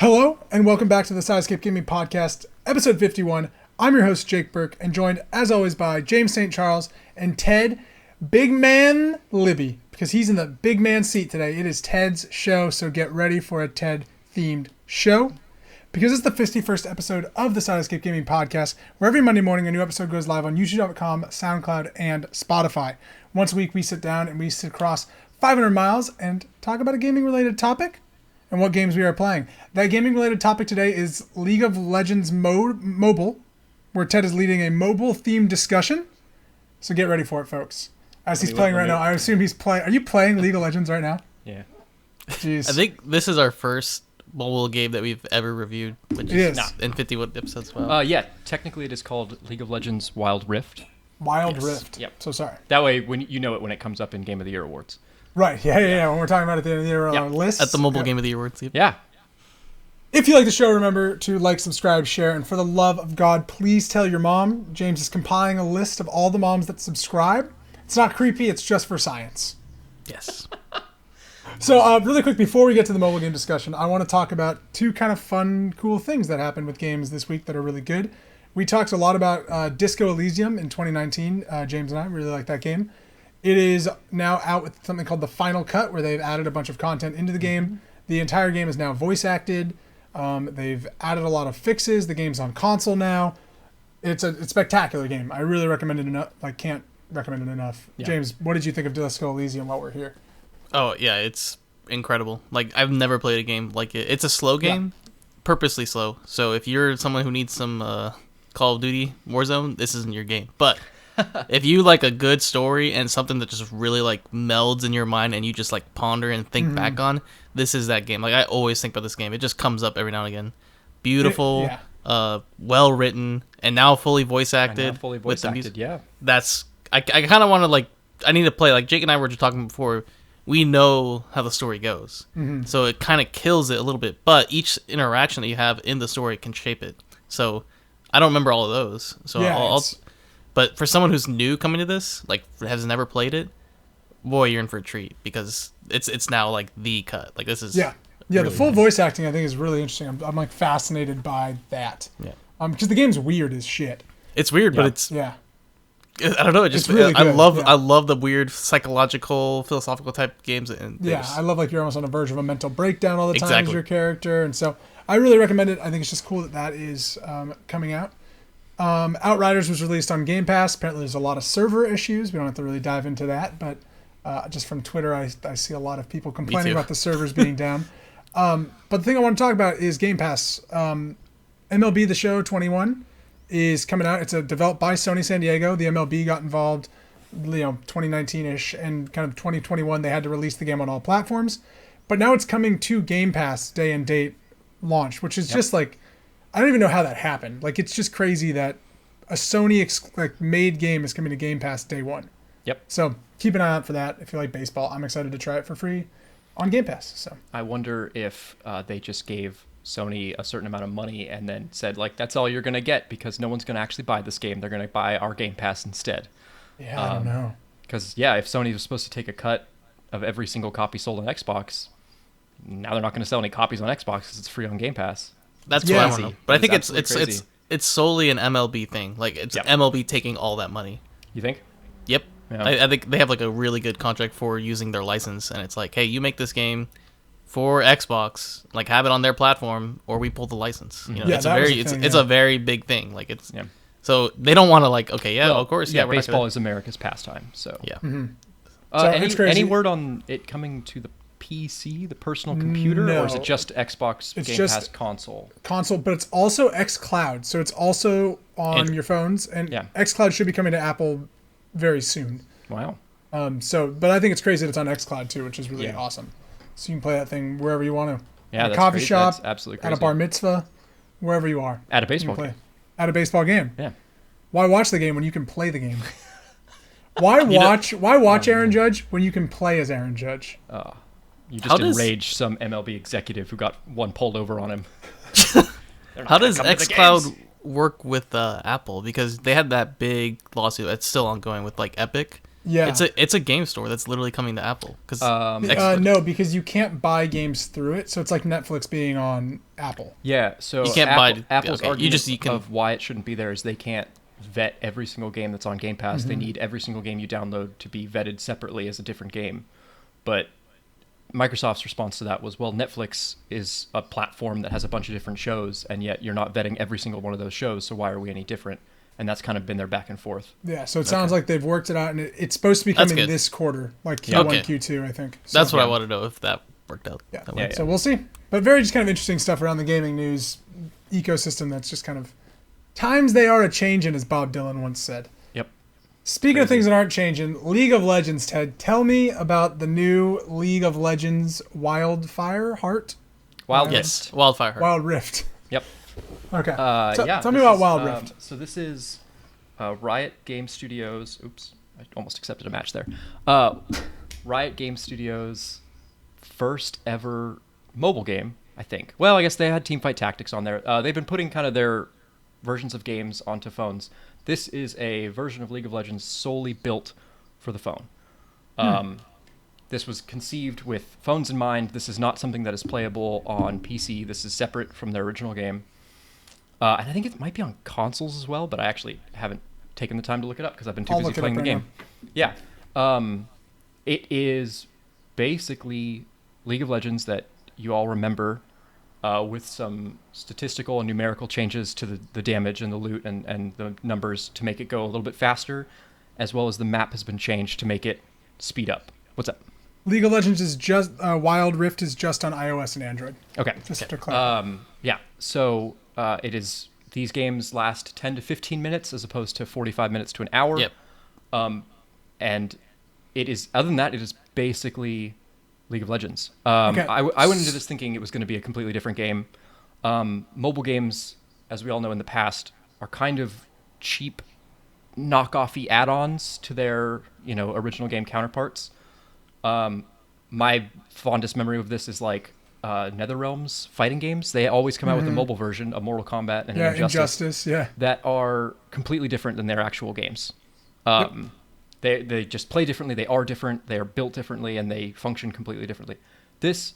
Hello, and welcome back to the Sidescape Gaming Podcast, episode 51. I'm your host, Jake Burke, and joined, as always, by James St. Charles and Ted Big Man Libby, because he's in the big man seat today. It is Ted's show, so get ready for a Ted-themed show. Because it's the 51st episode of the Sidescape Gaming Podcast, where every Monday morning a new episode goes live on YouTube.com, SoundCloud, and Spotify. Once a week, we sit down and we sit across 500 miles and talk about a gaming-related topic and what games we are playing. That gaming-related topic today is League of Legends Mobile, where Ted is leading a mobile-themed discussion. So get ready for it, folks. As he's playing right now, I assume he's playing. Are you playing League of Legends right now? Yeah. Jeez. I think this is our first mobile game that we've ever reviewed, which is in 51 episodes. Well, Yeah, technically it is called League of Legends Wild Rift. Wild Rift. Yep. So sorry. That way, when you know it when it comes up in Game of the Year awards. Right. Yeah. When we're talking about it at the end of the year on our list. at the Mobile Game of the Year awards. Yep. Yeah. If you like the show, remember to like, subscribe, share, and for the love of God, please tell your mom. James is compiling a list of all the moms that subscribe. It's not creepy. It's just for science. Yes. So really quick, before we get to the mobile game discussion, I want to talk about two kind of fun, cool things that happened with games this week that are really good. We talked a lot about Disco Elysium in 2019. James and I really like that game. It is now out with something called the Final Cut, where they've added a bunch of content into the game. The entire game is now voice acted. They've added a lot of fixes. The game's on console now. It's a spectacular game. I really recommend it enough. I can't recommend it enough. Yeah. James, what did you think of Disco Elysium while we're here? Oh, yeah, it's incredible. Like, I've never played a game like it. It's a slow game, purposely slow. So if you're someone who needs some Call of Duty Warzone, this isn't your game. But if you like a good story and something that just really like melds in your mind and you just like ponder and think back on, this is that game. Like, I always think about this game. It just comes up every now and again. Beautiful, well written, and now fully voice acted. With the music. Yeah. That's I kind of want to like. I need to play. Like Jake and I were just talking before. We know how the story goes, so it kind of kills it a little bit. But each interaction that you have in the story can shape it. So I don't remember all of those. So but for someone who's new coming to this, like has never played it, boy, you're in for a treat because it's now like the cut. Like this is really the full voice acting I think is really interesting. I'm like fascinated by that. Yeah. Because the game's weird as shit. It's weird, but it's I don't know. It just really I love the weird psychological, philosophical type games. And I love like you're almost on the verge of a mental breakdown all the time as your character, and so I really recommend it. I think it's just cool that is coming out. Outriders was released on Game Pass. Apparently, there's a lot of server issues. We don't have to really dive into that, but just from Twitter, I see a lot of people complaining about the servers being down. But the thing I want to talk about is Game Pass. MLB The Show 21 is coming out. It's developed by Sony San Diego. The MLB got involved, 2019-ish, and kind of 2021 they had to release the game on all platforms. But now it's coming to Game Pass day and date launch, which is just like, I don't even know how that happened. Like, it's just crazy that a Sony made game is coming to Game Pass day one. Yep. So keep an eye out for that. If you like baseball, I'm excited to try it for free on Game Pass. So I wonder if they just gave Sony a certain amount of money and then said, like, that's all you're going to get because no one's going to actually buy this game. They're going to buy our Game Pass instead. Yeah, I don't know. Because, if Sony was supposed to take a cut of every single copy sold on Xbox, now they're not going to sell any copies on Xbox because it's free on Game Pass. That's what I want to know. But I think it's solely an MLB thing. Like, it's MLB taking all that money. You think? Yep. Yeah. I think they have like a really good contract for using their license, and it's like, hey, you make this game for Xbox, like have it on their platform, or we pull the license. You know, it's a very big thing. Like it's so they don't want to like of course baseball is America's pastime. So So any word on it coming to the PC, the personal computer, or is it just Xbox Game Pass console? Console, but it's also xCloud, so it's also on your phones, and xCloud should be coming to Apple very soon. Wow. But I think it's crazy that it's on xCloud too, which is really awesome. So you can play that thing wherever you want to. Yeah, at a coffee shop, that's absolutely crazy. At a bar mitzvah, wherever you are. At a baseball game. At a baseball game. Yeah. Why watch the game when you can play the game? Why watch Aaron Judge when you can play as Aaron Judge? You just enraged some MLB executive who got one pulled over on him. How does xCloud work with Apple? Because they had that big lawsuit that's still ongoing with like Epic. Yeah. It's a game store that's literally coming to Apple. No, because you can't buy games through it, so it's like Netflix being on Apple. Yeah, so You can't Apple's okay, argument of why it shouldn't be there is they can't vet every single game that's on Game Pass. Mm-hmm. They need every single game you download to be vetted separately as a different game. But Microsoft's response to that was, well, Netflix is a platform that has a bunch of different shows, and yet you're not vetting every single one of those shows, so why are we any different? And that's kind of been their back and forth. Yeah, so it sounds like they've worked it out, and it's supposed to be coming this quarter, like Q1, Q2, I think. So, that's what I want to know, if that worked out. Yeah. So we'll see. But very just kind of interesting stuff around the gaming news ecosystem that's just kind of... Times they are a-changin', as Bob Dylan once said. Yep. Speaking of things that aren't changing, League of Legends, Ted, tell me about the new League of Legends Wildfire Heart? Yes, Wildfire Heart. Wild Rift. Yep. Okay. Yeah. Tell me about Wild Rift. So this is Riot Game Studios. Oops, I almost accepted a match there. Riot Game Studios' first ever mobile game, I think. Well, I guess they had Teamfight Tactics on there. They've been putting kind of their versions of games onto phones. This is a version of League of Legends solely built for the phone. This was conceived with phones in mind. This is not something that is playable on PC. This is separate from their original game. And I think it might be on consoles as well, but I actually haven't taken the time to look it up because I've been too busy playing the game. Yeah. It is basically League of Legends that you all remember, with some statistical and numerical changes to the damage and the loot and the numbers to make it go a little bit faster, as well as the map has been changed to make it speed up. What's up? League of Legends is just... Wild Rift is just on iOS and Android. Okay. Just to clarify. Yeah. So it is... These games last 10 to 15 minutes as opposed to 45 minutes to an hour. Yep. And it is... Other than that, it is basically League of Legends. I went into this thinking it was going to be a completely different game. Mobile games, as we all know in the past, are kind of cheap, knockoffy add-ons to their, original game counterparts. My fondest memory of this is like NetherRealm's fighting games. They always come out with a mobile version of Mortal Kombat and Injustice that are completely different than their actual games. They just play differently. They are different. They are built differently, and they function completely differently. This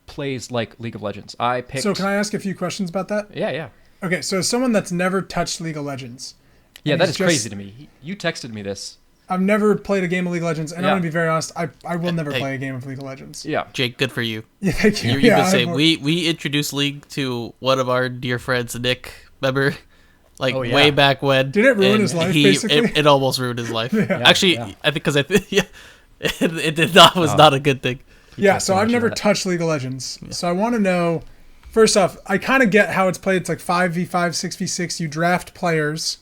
plays like League of Legends. So can I ask a few questions about that? Yeah. Okay, so as someone that's never touched League of Legends... Yeah, that is crazy to me. You texted me this. I've never played a game of League of Legends, and I'm going to be very honest, I will never play a game of League of Legends. Yeah. Jake, good for you. Yeah, thank you. You could say, we introduced League to one of our dear friends, Nick, remember? Way back when. Did it ruin his life, basically? It almost ruined his life. Actually, I think because it did not was not a good thing. Yeah, so I've never touched League of Legends. Yeah. So I want to know, first off, I kind of get how it's played. It's like 5v5, 6v6. You draft players,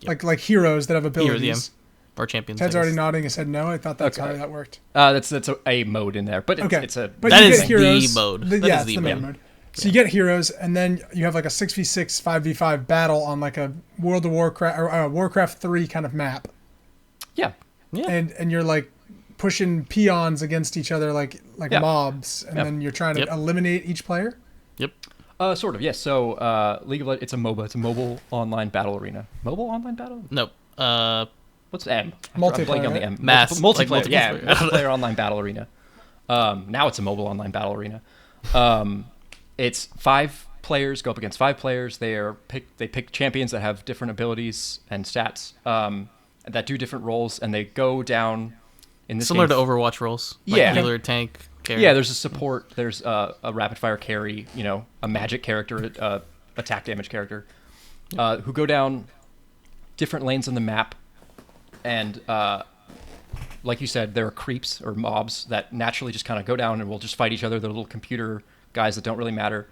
like heroes that have abilities. Or champions. Ted's already nodding his head no. I thought that's how that worked. That's a mode in there, but it's a... But that is heroes, the mode. It's the main mode. So you get heroes, and then you have like a 6v6, 5v5 battle on like a World of Warcraft or Warcraft 3 kind of map. Yeah. And you're like pushing peons against each other like mobs, and then you're trying to eliminate each player. Yep. Sort of. Yes. So League of Legends, it's a MOBA. It's a mobile online battle arena. Mobile online battle? Nope. What's M? Multiplayer. I'm blanking on the M. Multiplayer. Yeah, multiplayer online battle arena. Now it's a mobile online battle arena. It's 5 players go up against 5 players. They pick champions that have different abilities and stats that do different roles, and they go down in this similar game. to Overwatch roles. Healer, tank, carry. Yeah, there's a support. There's a rapid fire carry. A magic character, attack damage character, who go down different lanes on the map, and like you said, there are creeps or mobs that naturally just kind of go down and will just fight each other. They're little computer guys that don't really matter.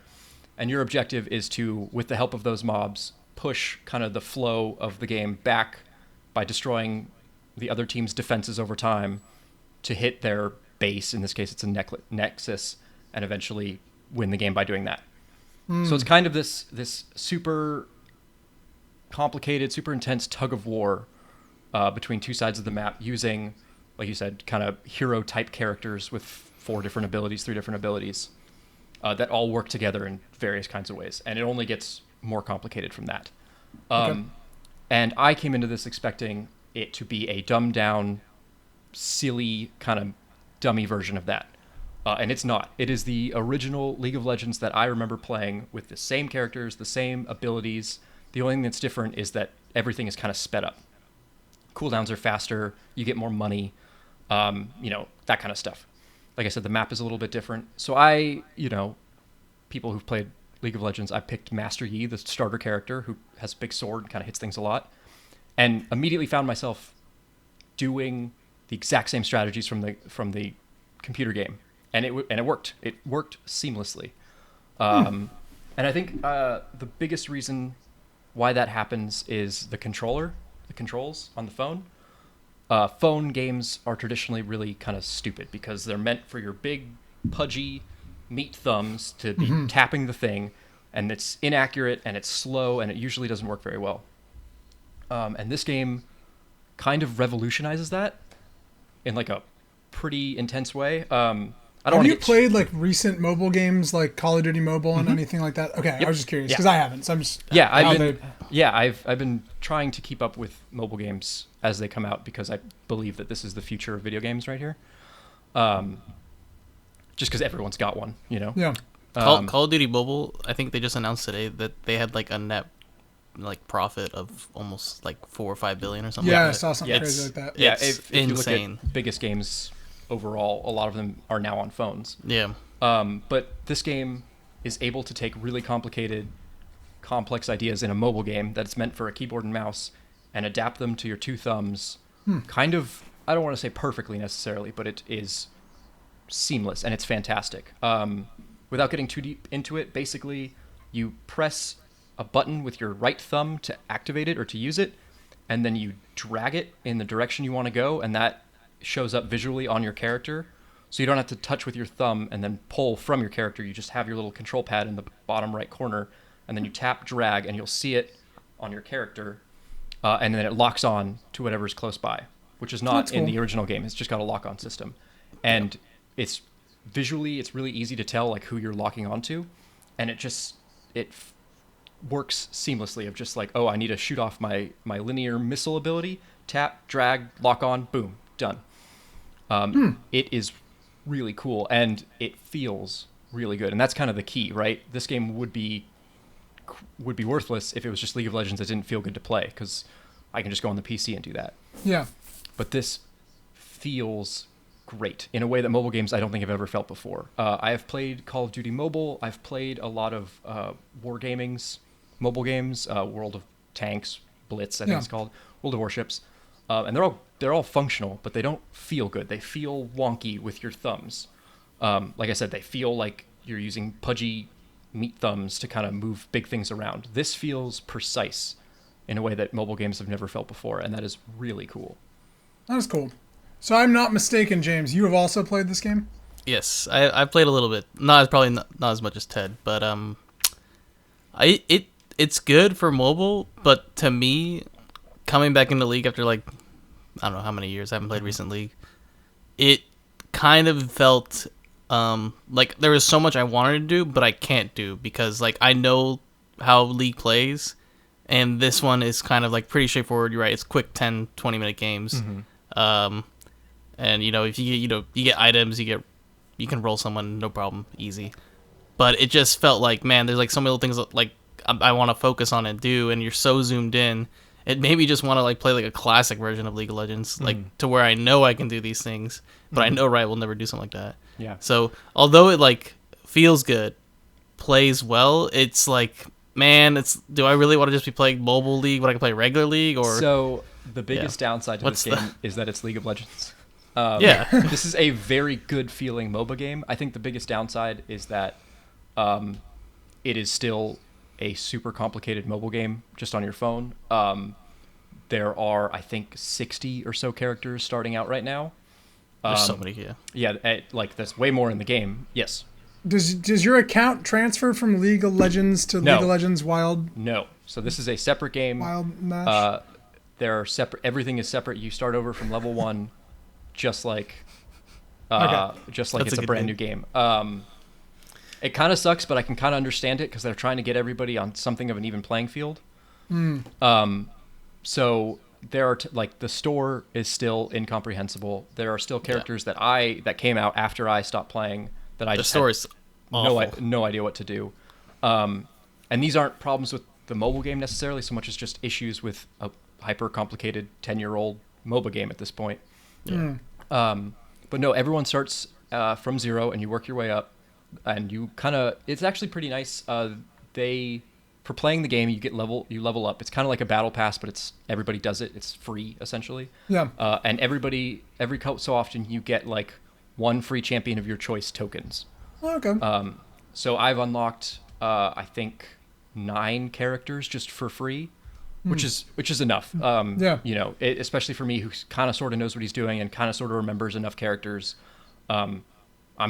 And your objective is to, with the help of those mobs, push kind of the flow of the game back by destroying the other team's defenses over time to hit their base. In this case, it's a nexus, and eventually win the game by doing that. So it's kind of this super complicated, super intense tug of war between two sides of the map, using, like you said, kind of hero-type characters with 4 different abilities, 3 different abilities. That all work together in various kinds of ways. And it only gets more complicated from that. And I came into this expecting it to be a dumbed-down silly kind of dummy version of that. And it's not. It is the original League of Legends that I remember playing with the same characters, the same abilities. The only thing that's different is that everything is kind of sped up. Cooldowns are faster. You get more money. That kind of stuff. Like I said, the map is a little bit different. So people who've played League of Legends, I picked Master Yi, the starter character who has a big sword and kind of hits things a lot, and immediately found myself doing the exact same strategies from the computer game, and it worked. It worked seamlessly. And I think the biggest reason why that happens is the controls on the phone. Phone games are traditionally really kind of stupid because they're meant for your big, pudgy meat thumbs to be tapping the thing, and it's inaccurate and it's slow and it usually doesn't work very well. And this game kind of revolutionizes that in like a pretty intense way. Have you played like recent mobile games like Call of Duty Mobile and anything like that? Okay, yep. I was just curious because I haven't. So I'm just I've been trying to keep up with mobile games as they come out because I believe that this is the future of video games right here. Just because everyone's got one, Yeah. Call of Duty Mobile, I think they just announced today that they had like a net profit of almost like 4 or 5 billion or something. Yeah, like I saw something crazy like that. Yeah, it's if you insane. look at biggest games overall, a lot of them are now on phones. Yeah. But this game is able to take really complicated, complex ideas in a mobile game that's meant for a keyboard and mouse and adapt them to your two thumbs. Kind of, I don't want to say perfectly necessarily, but it is seamless and it's fantastic. Without getting too deep into it, basically you press a button with your right thumb to activate it or to use it, and then you drag it in the direction you want to go, and that shows up visually on your character. So you don't have to touch with your thumb and then pull from your character. You just have your little control pad in the bottom right corner, and then you tap drag and you'll see it on your character, and then it locks on to whatever's close by, which is not in the original game. It's just got a lock-on system. And it's visually, it's really easy to tell like who you're locking onto, and it works seamlessly of just like, oh, I need to shoot off my linear missile ability, tap, drag, lock on, boom, done. It is really cool, and it feels really good, and that's kind of the key, right? This game would be worthless if it was just League of Legends that didn't feel good to play, because I can just go on the PC and do that. Yeah. But this feels great in a way that mobile games I don't think I've ever felt before. I have played Call of Duty Mobile. I've played a lot of wargamings, mobile games, World of Tanks, Blitz, I think it's called, World of Warships, and they're all functional, but they don't feel good. They feel wonky with your thumbs. Like I said, they feel like you're using pudgy meat thumbs to kind of move big things around. This feels precise in a way that mobile games have never felt before, and that is really cool. That is cool. So I'm not mistaken, James, you have also played this game? Yes, I played a little bit. Probably not as much as Ted, but it's good for mobile. But to me, coming back into League after like I don't know how many years I haven't played recent League, it kind of felt like there was so much I wanted to do, but I can't do because like I know how League plays, and this one is kind of like pretty straightforward. You're right; it's quick 10, 20-minute games. And if you get items, you can roll someone, no problem, easy. But it just felt like, man, there's like so many little things that, like I want to focus on and do, and you're so zoomed in. It made me just want to like play like a classic version of League of Legends, like to where I know I can do these things, but I know Riot will never do something like that. Yeah. So although it like feels good, plays well, it's like, man, do I really want to just be playing mobile League when I can play regular League? Or so the biggest downside to this game is that it's League of Legends. This is a very good feeling MOBA game. I think the biggest downside is that it is still a super complicated mobile game just on your phone. There are, I think, 60 or so characters starting out right now. There's so many, Yeah, like that's way more in the game. Yes. Does your account transfer from League of Legends to League of Legends Wild? No. So this is a separate game. Wild match. They're separate. Everything is separate. You start over from level 1, just like it's a brand new game. It kind of sucks, but I can kind of understand it because they're trying to get everybody on something of an even playing field. So there are like the store is still incomprehensible. There are still characters that came out after I stopped playing that I The just store had is awful. no idea what to do. And these aren't problems with the mobile game necessarily so much as just issues with a hyper complicated 10-year-old MOBA game at this point. Yeah. But no, everyone starts from zero and you work your way up, and you it's actually pretty nice. For playing the game, you level up. It's kind of like a battle pass, but everybody does it. It's free essentially. Yeah. And every so often you get like one free champion of your choice tokens. Okay. So I've unlocked I think 9 characters just for free, which is enough. Yeah. You know, especially for me who kind of sort of knows what he's doing and kind of sort of remembers enough characters. I'm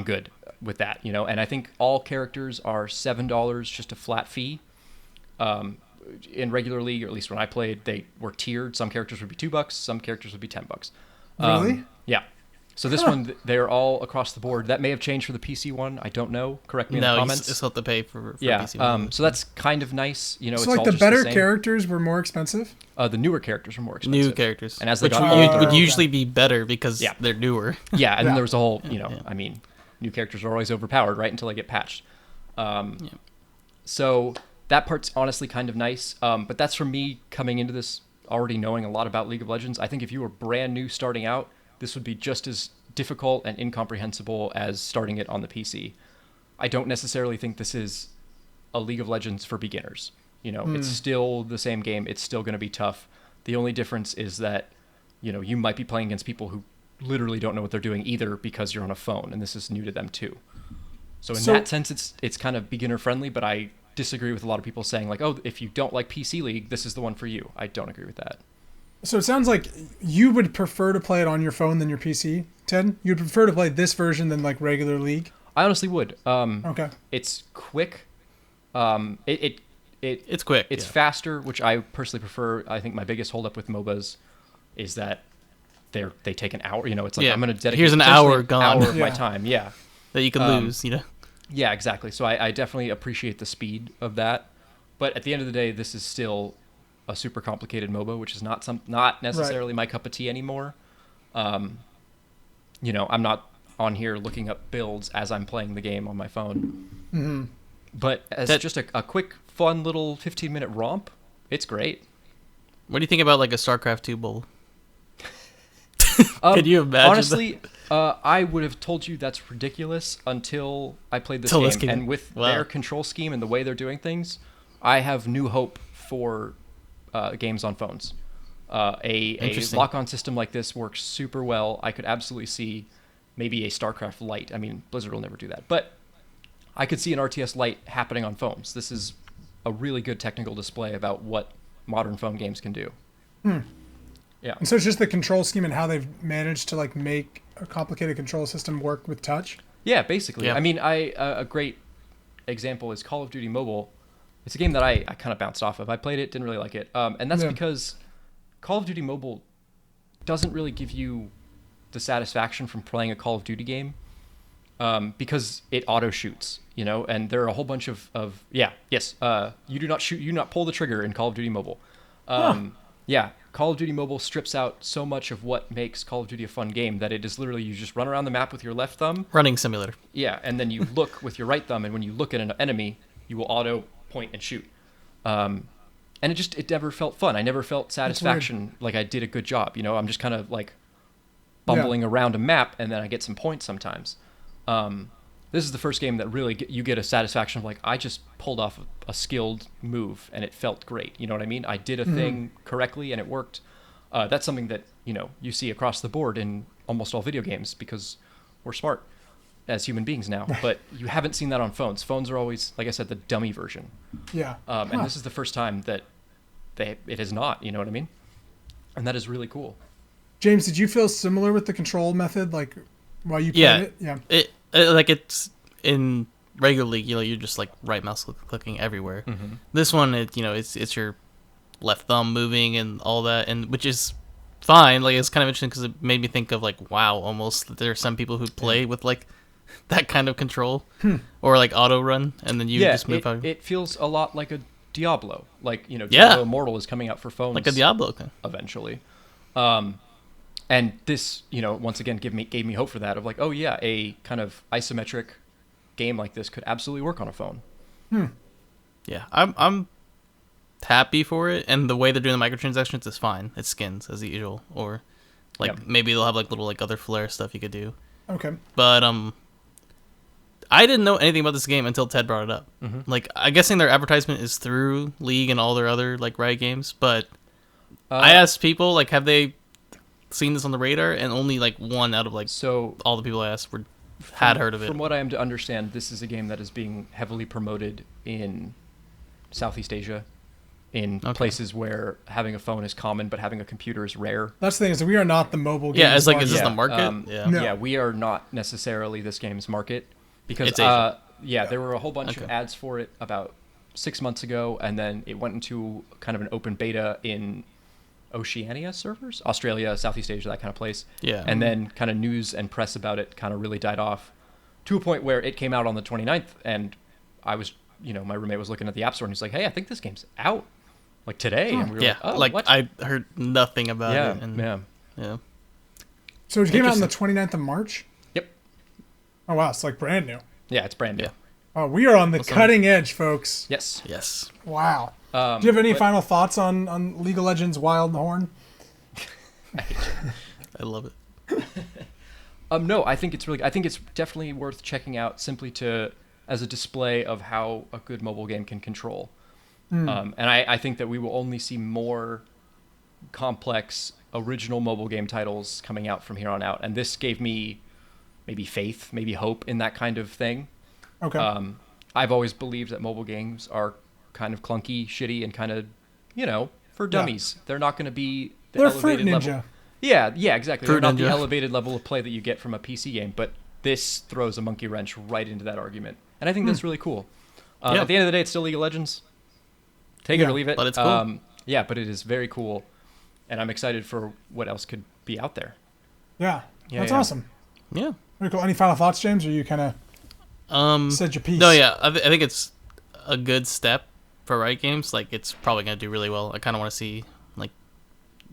good with that, you know. And I think all characters are $7, just a flat fee. In regular league, or at least when I played, they were tiered. Some characters would be $2, some characters would be $10. Really? Yeah. So this one, they're all across the board. That may have changed for the PC one. I don't know. Correct me in the comments. No, you still have to pay for yeah. PC one. So that's kind of nice. You know, So it's like all the just better same. characters were more expensive? The newer characters were more expensive. New characters. And as they which got would older, would usually be better because Yeah. they're newer. yeah, and Yeah. then there was a whole, you know, I mean, new characters are always overpowered, right, until they get patched. So that part's honestly kind of nice. But that's from me coming into this already knowing a lot about League of Legends. I think if you were brand new starting out, this would be just as difficult and incomprehensible as starting it on the PC. I don't necessarily think this is a League of Legends for beginners. You know, it's still the same game. It's still going to be tough. The only difference is that, you know, you might be playing against people who literally don't know what they're doing either because you're on a phone, and this is new to them too. So in that sense, it's kind of beginner friendly, but I disagree with a lot of people saying like, oh, if you don't like PC League, this is the one for you. I don't agree with that. So it sounds like you would prefer to play it on your phone than your PC, Ted? You'd prefer to play this version than like regular League? I honestly would. Okay. It's quick. It's quick. It's faster, which I personally prefer. I think my biggest holdup with MOBAs is that they take an hour. You know, it's like I'm going to dedicate here's an essentially hour gone. hour of my time. Yeah. That you can lose, you know? Yeah, exactly. So I definitely appreciate the speed of that. But at the end of the day, this is still a super complicated MOBA, which is not necessarily my cup of tea anymore. You know, I'm not on here looking up builds as I'm playing the game on my phone. Mm-hmm. But as just a quick, fun little 15-minute romp, it's great. What do you think about like a StarCraft 2 bowl? Could you imagine? Honestly, I would have told you that's ridiculous until I played this game. And with their control scheme and the way they're doing things, I have new hope for games on phones. A lock-on system like this works super well. I could absolutely see maybe a StarCraft Lite. I mean, Blizzard will never do that. But I could see an RTS Lite happening on phones. This is a really good technical display about what modern phone games can do. Yeah. And so it's just the control scheme and how they've managed to like make a complicated control system work with touch? Yeah, basically. Yeah. I mean, a great example is Call of Duty Mobile. It's a game that I kind of bounced off of. I played it, didn't really like it. And that's because Call of Duty Mobile doesn't really give you the satisfaction from playing a Call of Duty game because it auto shoots, you know, and there are a whole bunch of you do not shoot, you do not pull the trigger in Call of Duty Mobile. Yeah, Call of Duty Mobile strips out so much of what makes Call of Duty a fun game that it is literally you just run around the map with your left thumb. Running simulator. Yeah, and then you look with your right thumb, and when you look at an enemy, you will auto point and shoot. And it never felt fun. I never felt satisfaction like I did a good job. You know, I'm just kind of like bumbling around a map, and then I get some points sometimes. This is the first game that really you get a satisfaction of like, I just pulled off a skilled move and it felt great. You know what I mean? I did a thing correctly and it worked. That's something that, you know, you see across the board in almost all video games because we're smart as human beings now, but you haven't seen that on phones. Phones are always, like I said, the dummy version. Yeah. And this is the first time that it is not, you know what I mean? And that is really cool. James, did you feel similar with the control method, like while you played it? Yeah. Like it's in regular League, you know, you're just like right mouse clicking everywhere. Mm-hmm. This one, it's your left thumb moving and all that, and which is fine. Like it's kind of interesting because it made me think of like, wow, almost that there are some people who play with like that kind of control or like auto run, and then you just move out. It feels a lot like a Diablo. Like, you know, Diablo Immortal is coming out for phones. Like a Diablo. Eventually. And this, once again gave me hope for that of like, oh yeah, a kind of isometric game like this could absolutely work on a phone. Yeah, I'm happy for it, and the way they're doing the microtransactions is fine. It's skins as usual, or like maybe they'll have like little like other flair stuff you could do. Okay. But I didn't know anything about this game until Ted brought it up. Like, I'm guessing their advertisement is through League and all their other like Riot games, but I asked people like, have they seen this on the radar, and only like one out of like all the people I asked had heard of it. From what I am to understand, this is a game that is being heavily promoted in Southeast Asia, in places where having a phone is common, but having a computer is rare. That's the thing, is we are not the mobile game. Yeah, it's like, is this the market? No. Yeah, we are not necessarily this game's market, because It's Asia. there were a whole bunch of ads for it about 6 months ago, and then it went into kind of an open beta in Oceania servers, Australia, Southeast Asia, that kind of place. Yeah. And then kind of news and press about it kind of really died off to a point where it came out on the 29th, and I was, my roommate was looking at the App Store, and he's like, hey, I think this game's out, like today. And we were like, what? I heard nothing about it. Yeah. So it came out on the 29th of March? Yep. Oh, wow. It's like brand new. Yeah, it's brand new. Oh, we are on the cutting edge, folks. Yes. Wow. Do you have any final thoughts on League of Legends Wild Horn? I love it. No, I think it's definitely worth checking out, simply as a display of how a good mobile game can control. And I think that we will only see more complex original mobile game titles coming out from here on out. And this gave me maybe faith, maybe hope in that kind of thing. Okay. I've always believed that mobile games are kind of clunky, shitty, and kind of, for dummies. They're not going to be the elevated level. Yeah, exactly. They're not the elevated level of play that you get from a PC game, but this throws a monkey wrench right into that argument. And I think that's really cool. At the end of the day, it's still League of Legends. Take it or leave it. But it's cool. But it is very cool. And I'm excited for what else could be out there. Yeah. That's awesome. Yeah. Very cool. Any final thoughts, James? Or you kind of said your piece? No, yeah. I think it's a good step for Riot Games. Like, it's probably going to do really well. I kind of want to see, like,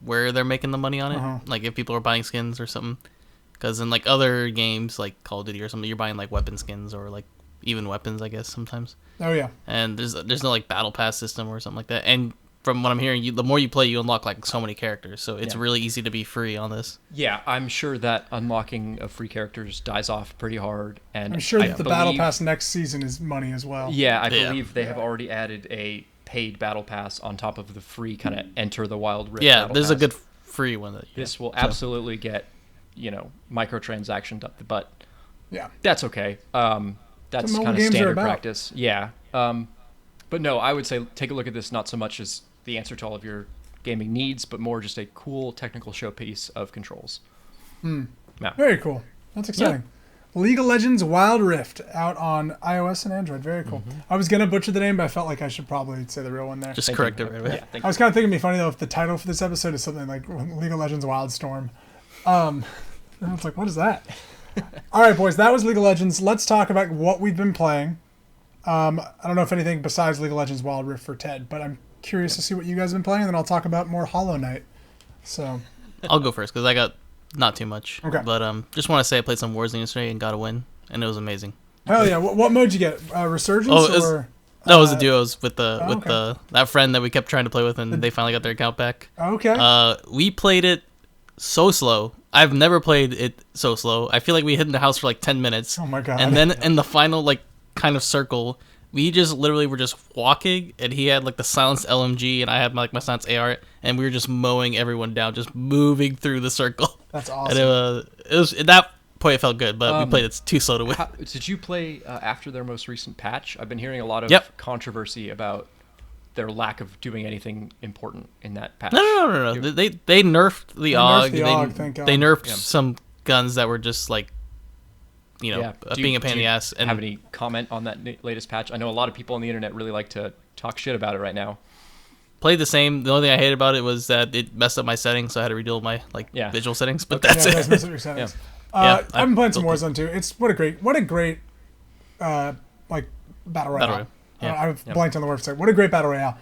where they're making the money on it. Like, if people are buying skins or something. Because in, like, other games, like Call of Duty or something, you're buying, like, weapon skins or, like, even weapons, I guess, sometimes. Oh, yeah. And there's no, like, battle pass system or something like that. And from what I'm hearing, the more you play, you unlock, like, so many characters. So it's really easy to be free on this. Yeah, I'm sure that unlocking of free characters dies off pretty hard. And I'm sure that the battle pass next season is money as well. Yeah, I believe they have already added a paid battle pass on top of the free kind of enter the Wild Rift battle there's pass. a good free one. This will absolutely get, microtransactioned up the butt. Yeah. That's okay. That's kind of standard practice. Yeah. But no, I would say take a look at this not so much as the answer to all of your gaming needs, but more just a cool technical showpiece of controls. Yeah. Very cool. That's exciting. Yeah. League of Legends Wild Rift out on iOS and Android. Very cool. I was going to butcher the name, but I felt like I should probably say the real one there. Just correct it right away. Yeah, I was kind of thinking it'd be funny, though, if the title for this episode is something like League of Legends Wildstorm. And I was like, what is that? All right, boys, that was League of Legends. Let's talk about what we've been playing. I don't know if anything besides League of Legends Wild Rift for Ted, but I'm curious to see what you guys have been playing, and then I'll talk about more Hollow Knight. So I'll go first because I got not too much. Okay. But just want to say I played some Warzone yesterday and got a win, and it was amazing. Hell yeah! What mode did you get? Resurgence or? No, it was the duos with that friend that we kept trying to play with, and they finally got their account back. Okay. We played it so slow. I've never played it so slow. I feel like we hid in the house for like 10 minutes. Oh my god! And then in the final like kind of circle, we just literally were just walking, and he had like the silenced LMG, and I had my silenced AR, and we were just mowing everyone down, just moving through the circle. That's awesome. And it was at that point it felt good, but we played it too slow to win. Did you play after their most recent patch? I've been hearing a lot of controversy about their lack of doing anything important in that patch. No. They nerfed the AUG. They nerfed some guns that were just like, being a pain in the ass. And have any comment on that latest patch? I know a lot of people on the internet really like to talk shit about it right now. Played the same. The only thing I hated about it was that it messed up my settings, so I had to redo my visual settings. But that's it. Messed up your settings. I've been playing some Warzone too. It's what a great battle royale. I've blanked on the word for a second. What a great battle royale.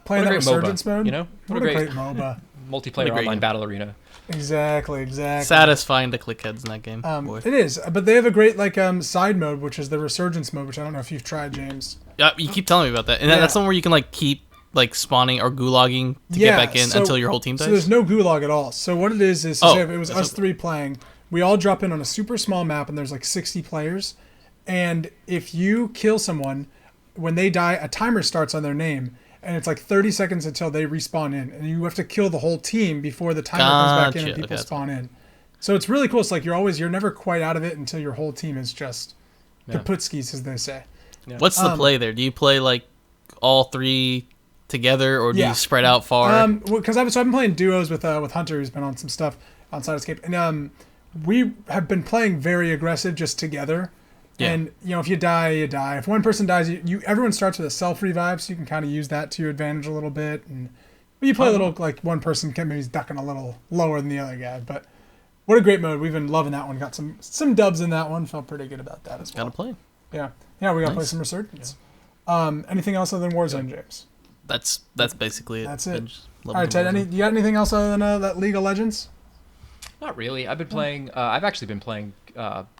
Playing that resurgence mode. What a great MOBA. multiplayer great online game. battle arena. Exactly. Satisfying to click heads in that game. Boy. It is, but they have a great side mode, which is the Resurgence mode, which I don't know if you've tried, James. Yeah, you keep telling me about that, and Yeah. that's the one where you can keep spawning or gulagging to get back in until your whole team dies. So there's no gulag at all. So what it is say if it was us three playing, we all drop in on a super small map, and there's 60 players, and if you kill someone, when they die, a timer starts on their name. And it's 30 seconds until they respawn in. And you have to kill the whole team before the timer comes back in and people spawn in. So it's really cool. It's you're never quite out of it until your whole team is just kaputskis, as they say. Yeah. What's the play there? Do you play all three together, or do you spread out far? Because I've been playing duos with Hunter, who's been on some stuff on Side Escape. And we have been playing very aggressive just together. Yeah. And if you die, you die. If one person dies, everyone starts with a self revive, so you can kind of use that to your advantage a little bit. And you play a little one person maybe he's ducking a little lower than the other guy. But what a great mode! We've been loving that one. Got some dubs in that one. Felt pretty good about that as well. Gotta play. Yeah. We gotta play some Resurgence. Yeah. Anything else other than Warzone, James? That's basically it. That's it. All right, Ted. You got anything else other than that League of Legends? Not really. I've been playing. I've actually been playing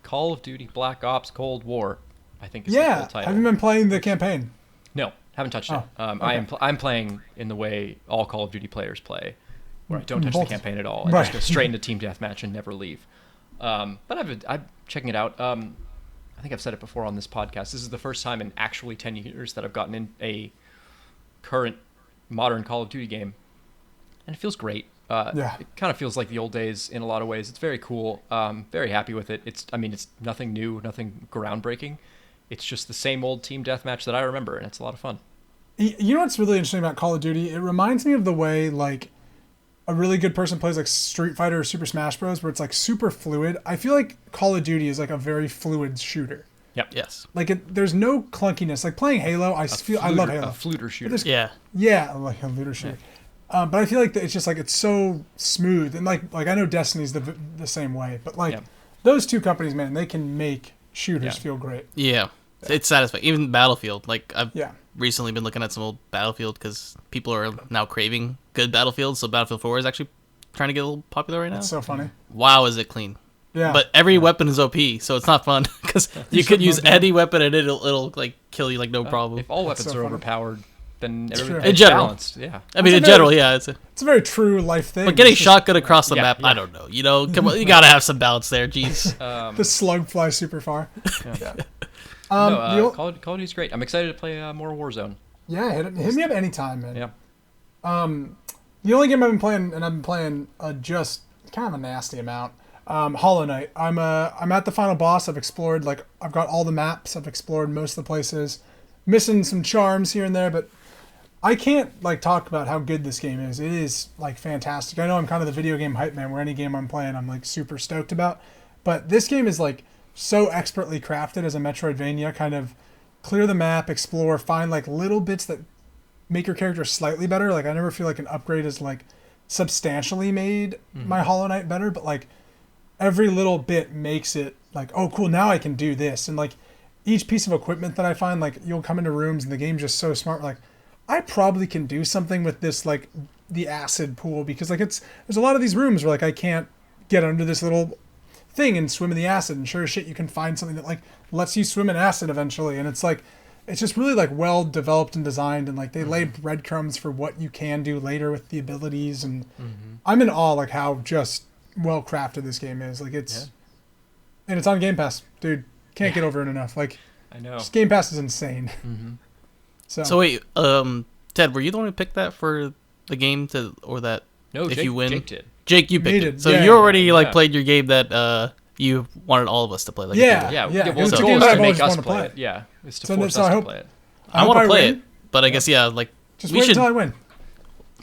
Call of Duty Black Ops Cold War. I think is the full title. Have you been playing the campaign? No, haven't touched it. Okay. I'm playing in the way all Call of Duty players play, where I don't touch the campaign at all and Right. just go straight into team deathmatch and never leave. But I'm checking it out. I think I've said it before on this podcast. This is the first time in actually 10 years that I've gotten in a current modern Call of Duty game, and it feels great. It kind of feels like the old days in a lot of ways. It's very cool. Very happy with it. It's nothing new, nothing groundbreaking. It's just the same old team deathmatch that I remember, and it's a lot of fun. You know what's really interesting about Call of Duty? It reminds me of the way a really good person plays Street Fighter or Super Smash Bros, where it's super fluid. I feel like Call of Duty is a very fluid shooter. Yep. Yes. There's no clunkiness. Playing Halo, I love Halo. A fluter shooter. Yeah, like a looter shooter. Yeah. But I feel it's just it's so smooth, and I know Destiny's the same way, but those two companies, man, they can make shooters feel great. Yeah, it's satisfying. Even Battlefield, I've recently been looking at some old Battlefield because people are now craving good Battlefield. So Battlefield 4 is actually trying to get a little popular right now. That's so funny. Wow, is it clean? Yeah. But every weapon is OP, so it's not fun because you could use any weapon and it'll kill you no problem. If all weapons are overpowered, then everything in general, balanced. Yeah. I mean, in general, yeah, it's a very true life thing. But getting shotgun across the map, I don't know. Come on, you gotta have some balance there. Jeez. The slug flies super far. Call of Duty's great. I'm excited to play more Warzone. Yeah, hit me up anytime, man. Yeah. The only game I've been playing, and I've been playing just kind of a nasty amount, Hollow Knight. I'm at the final boss. I've explored I've got all the maps. I've explored most of the places. Missing some charms here and there, but I can't talk about how good this game is. It is fantastic. I know I'm kind of the video game hype man, where any game I'm playing I'm super stoked about, but this game is so expertly crafted as a Metroidvania. Kind of clear the map, explore, find little bits that make your character slightly better. I never feel an upgrade is substantially made my Hollow Knight better, but every little bit makes it oh cool, now I can do this. And each piece of equipment that I find, you'll come into rooms and the game's just so smart. I probably can do something with this the acid pool, because there's a lot of these rooms where I can't get under this little thing and swim in the acid, and sure as shit you can find something that lets you swim in acid eventually, and it's it's just really well developed and designed, and they lay breadcrumbs for what you can do later with the abilities, and I'm in awe how just well crafted this game is. And it's on Game Pass, dude. Can't get over it enough. I know. Just Game Pass is insane. So wait, Ted, were you the one who picked that for the game or that? No, if Jake, you win, Jake did. Jake, you picked it. So you already played your game that you wanted all of us to play. Yeah. Well, It's the a goal game is that I've to always make us wanted to play play it. Yeah, it's to So force so us I to hope- play it. I want to play win. it, but I guess Just we wait should. until I win.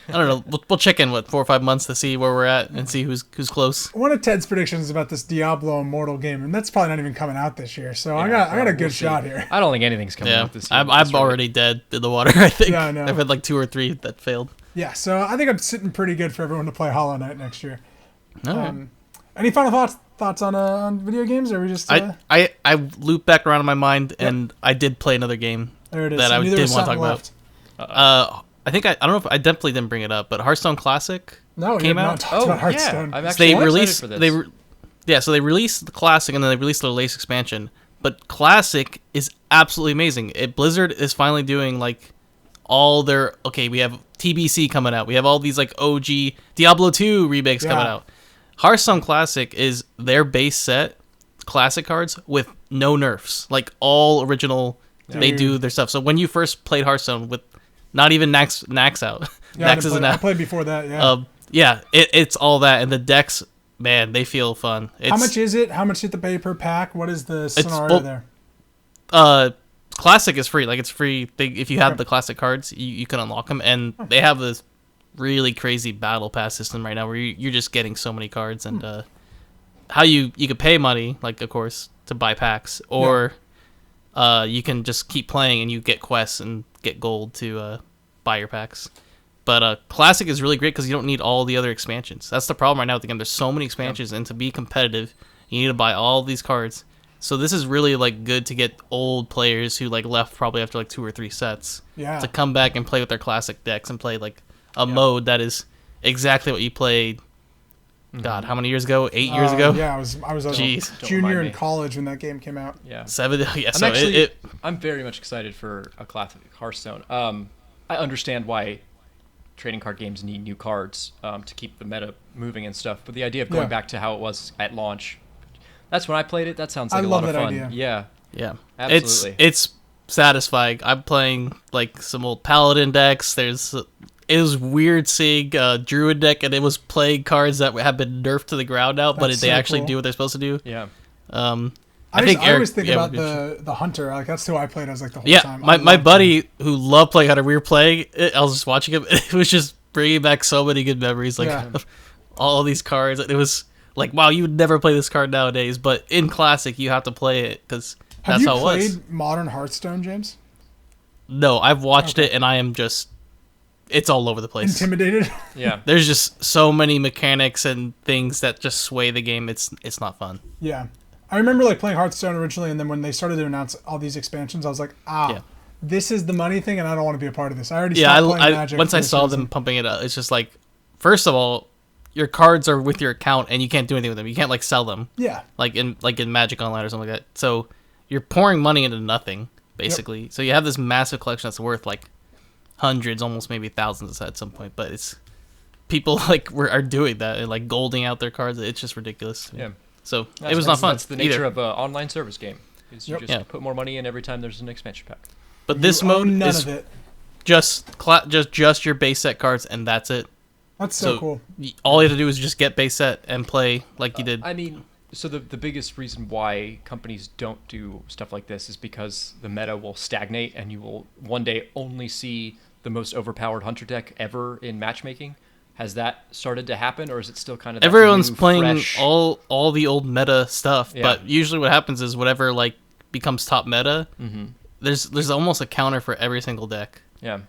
I don't know. We'll check in 4 or 5 months to see where we're at and see who's close. One of Ted's predictions about this Diablo Immortal game, and that's probably not even coming out this year. So I got a good shot here. I don't think anything's coming Yeah, out this year. I'm already dead in the water. I think. Yeah, I know. I've had 2 or 3 that failed. Yeah, so I think I'm sitting pretty good for everyone to play Hollow Knight next year. All right. Any final thoughts on video games, or are we just? I looped back around in my mind, and I did play another game there it is. that I Neither did is want to talk something about. I think I don't know if I definitely didn't bring it up, but Hearthstone Classic No, we have came not out. talked about Hearthstone. I'm So actually they excited released for this. so they released the classic and then they released the latest expansion. But classic is absolutely amazing. Blizzard is finally doing like all their we have TBC coming out. We have all these like OG Diablo 2 remakes coming out. Hearthstone Classic is their base set classic cards with no nerfs. Like all original they do their stuff. So when you first played Hearthstone with not even Nax out. Yeah, Nax isn't out. I played before that, it's all that, and the decks, man, they feel fun. How much is it? How much do you have to pay per pack? What is the scenario there? Classic is free. Like, it's free. If you have the classic cards, you can unlock them, and they have this really crazy battle pass system right now where you're just getting so many cards, and how you could pay money, like, of course, to buy packs, or you can just keep playing and you get quests and get gold to buy your packs. But Classic is really great because you don't need all the other expansions. That's the problem right now with the game. There's so many expansions, and to be competitive, you need to buy all these cards. So this is really like good to get old players who like left probably after like 2 or 3 sets to come back and play with their classic decks and play like a mode that is exactly what you played. God, how many years ago? 8 years ago? Yeah, I was a junior in college when that game came out. Yeah, 7. Yeah, I'm very much excited for a classic Hearthstone. I understand why trading card games need new cards to keep the meta moving and stuff, but the idea of going back to how it was at launch, that's when I played it. That sounds like a lot of fun. Idea. Yeah, absolutely. It's satisfying. I'm playing like some old Paladin decks. It was weird seeing Druid deck, and it was playing cards that have been nerfed to the ground now, but they actually do what they're supposed to do. Yeah. I always think about the Hunter. Like, that's who I played as like the whole time. My buddy who loved playing Hunter, we were playing it, I was just watching him. It was just bringing back so many good memories, like all these cards. It was like, wow, you would never play this card nowadays, but in Classic you have to play it because that's how it was. Have you played modern Hearthstone, James? No, I've watched it, and I am just, it's all over the place. Intimidated? Yeah. There's just so many mechanics and things that just sway the game. It's not fun. Yeah. I remember like playing Hearthstone originally, and then when they started to announce all these expansions, I was like, this is the money thing, and I don't want to be a part of this. I already stopped playing Magic. Once I saw them pumping it up, it's just like, first of all, your cards are with your account, and you can't do anything with them. You can't like sell them. Yeah. Like in Magic Online or something like that. So you're pouring money into nothing, basically. Yep. So you have this massive collection that's worth like hundreds, almost maybe thousands at some point. But it's people like are doing that and like golding out their cards. It's just ridiculous. Yeah. So it was not fun. That's the nature of an online service game. Is you just put more money in every time there's an expansion pack. But this mode none is of it. just your base set cards, and that's it. That's so cool. All you have to do is just get base set and play like you did. I mean, so the biggest reason why companies don't do stuff like this is because the meta will stagnate, and you will one day only see the most overpowered hunter deck ever in matchmaking. Has that started to happen, or is it still kind of everyone's new, playing fresh... all the old meta stuff? Yeah. But usually what happens is whatever like becomes top meta, there's almost a counter for every single deck. Yeah.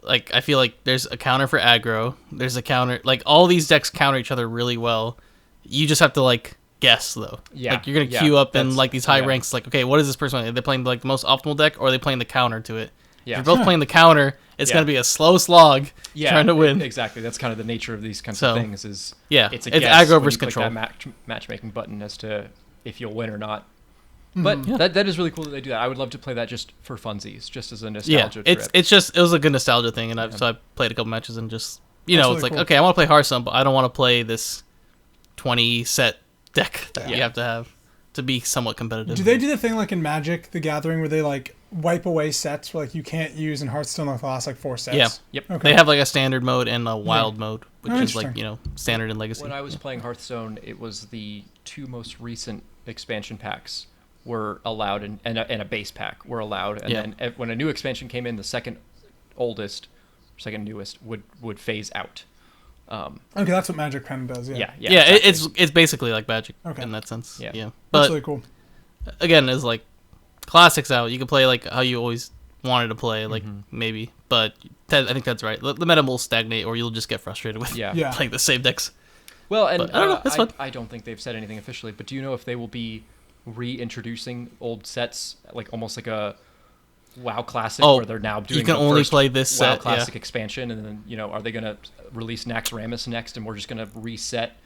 Like, I feel like there's a counter for aggro. There's a counter, like all these decks counter each other really well. You just have to like guess though. Yeah. Like you're gonna queue up in like these high ranks. Like, okay, what is this person? Are they playing like the most optimal deck, or are they playing the counter to it? Yeah. If you're both playing the counter, it's gonna be a slow slog trying to win. Exactly. That's kind of the nature of these kinds of things. It's it's guess aggro when versus you click control. that matchmaking button as to if you'll win or not. But that is really cool that they do that. I would love to play that just for funsies, just as a nostalgia trip. It was a good nostalgia thing, and so I played a couple matches and just it's really like cool. Okay, I want to play Hearthstone, but I don't want to play this 20 set deck that you have to be somewhat competitive. Do they do the thing like in Magic the Gathering where they like wipe away sets where like you can't use in Hearthstone like the last like 4 sets? Yeah. Yep. Okay. They have like a standard mode and a wild mode, which is like standard and legacy. When I was playing Hearthstone, it was the 2 most recent expansion packs were allowed, and a base pack were allowed, and then when a new expansion came in, the second oldest, second newest would phase out. Okay, that's what Magic kind of does. Yeah, exactly. It's basically like Magic in that sense. Yeah, but that's really cool. Again, it's like Classics out. You can play like how you always wanted to play, like maybe. But I think that's right. The meta will stagnate, or you'll just get frustrated with playing the same decks. Well, and I don't know. That's fun. I don't think they've said anything officially, but do you know if they will be reintroducing old sets, like almost like a WoW Classic, where they're now doing you can the only first play this WoW set, Classic expansion, and then are they going to release Naxxramas next, and we're just going to reset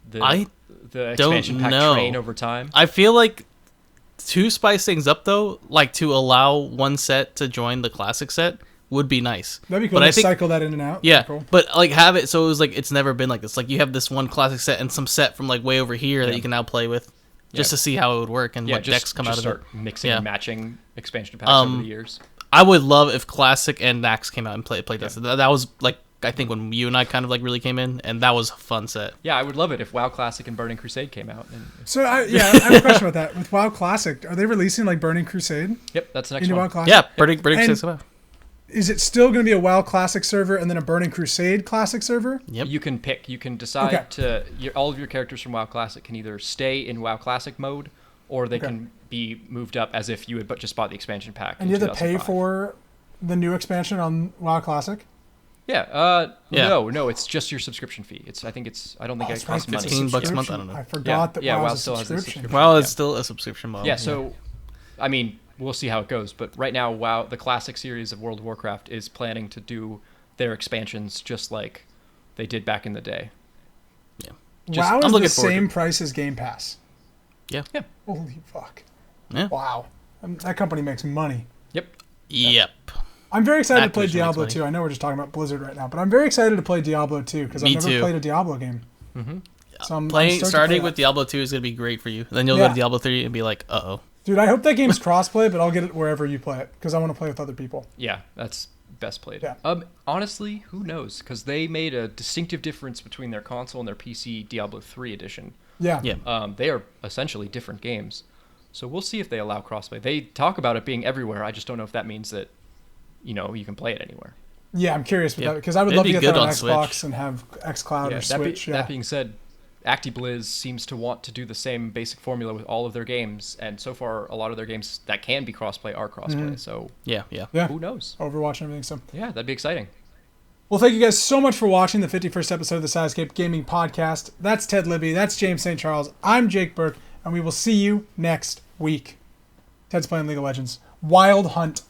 the expansion pack train over time? I feel like to spice things up though, like to allow one set to join the classic set would be nice. That'd be cool. But to I think, cycle that in and out. Yeah, Cool. but like have it so it was like it's never been like this. Like you have this one classic set and some set from like way over here that you can now play with, just to see how it would work and what decks come out of it. Mixing and matching expansion packs over the years. I would love if Classic and Nax came out and played that. That was like I think when you and I kind of like really came in, and that was a fun set. Yeah, I would love it if WoW Classic and Burning Crusade came out. So I have a question about that. With WoW Classic, are they releasing like Burning Crusade? Yep, that's the next into one. WoW Classic? Yeah, Burning Crusade come out. Is it still going to be a WoW Classic server and then a Burning Crusade Classic server? Yep. You can pick. You can decide all of your characters from WoW Classic can either stay in WoW Classic mode, or they can be moved up as if you had just bought the expansion pack. And you have to pay for the new expansion on WoW Classic? Yeah. No, it's just your subscription fee. I think it costs money. $15 a month. I don't know. I forgot that WoW still has a subscription. WoW is still a subscription model. Yeah. So, I mean, we'll see how it goes. But right now, WoW, the classic series of World of Warcraft, is planning to do their expansions just like they did back in the day. Yeah. WoW is the same price as Game Pass. Yeah. Yeah. Holy fuck. Yeah. Wow. That company makes money. Yep. I'm very excited to play Diablo 2. I know we're just talking about Blizzard right now, but I'm very excited to play Diablo 2 because I've never played a Diablo game. Mm-hmm. So starting with Diablo 2 is going to be great for you. Then you'll go to Diablo 3 and be like, uh-oh. Dude, I hope that game's cross-play, but I'll get it wherever you play it because I want to play with other people. Yeah, that's best played. Yeah. Honestly, who knows? Because they made a distinctive difference between their console and their PC Diablo 3 edition. Yeah. They are essentially different games. So we'll see if they allow crossplay. They talk about it being everywhere. I just don't know if that means that, you can play it anywhere. Yeah, I'm curious with that because I would love to get that on Xbox Switch. And have xCloud or Switch. That being said, ActiBliz seems to want to do the same basic formula with all of their games, and so far a lot of their games that can be crossplay are crossplay. Mm-hmm. So yeah, who knows? Overwatch and everything. So yeah, that'd be exciting. Well, thank you guys so much for watching the 51st episode of the Sidescape Gaming Podcast. That's Ted Libby. That's James St. Charles. I'm Jake Burke, and we will see you next week. Ted's playing League of Legends. Wild Hunt.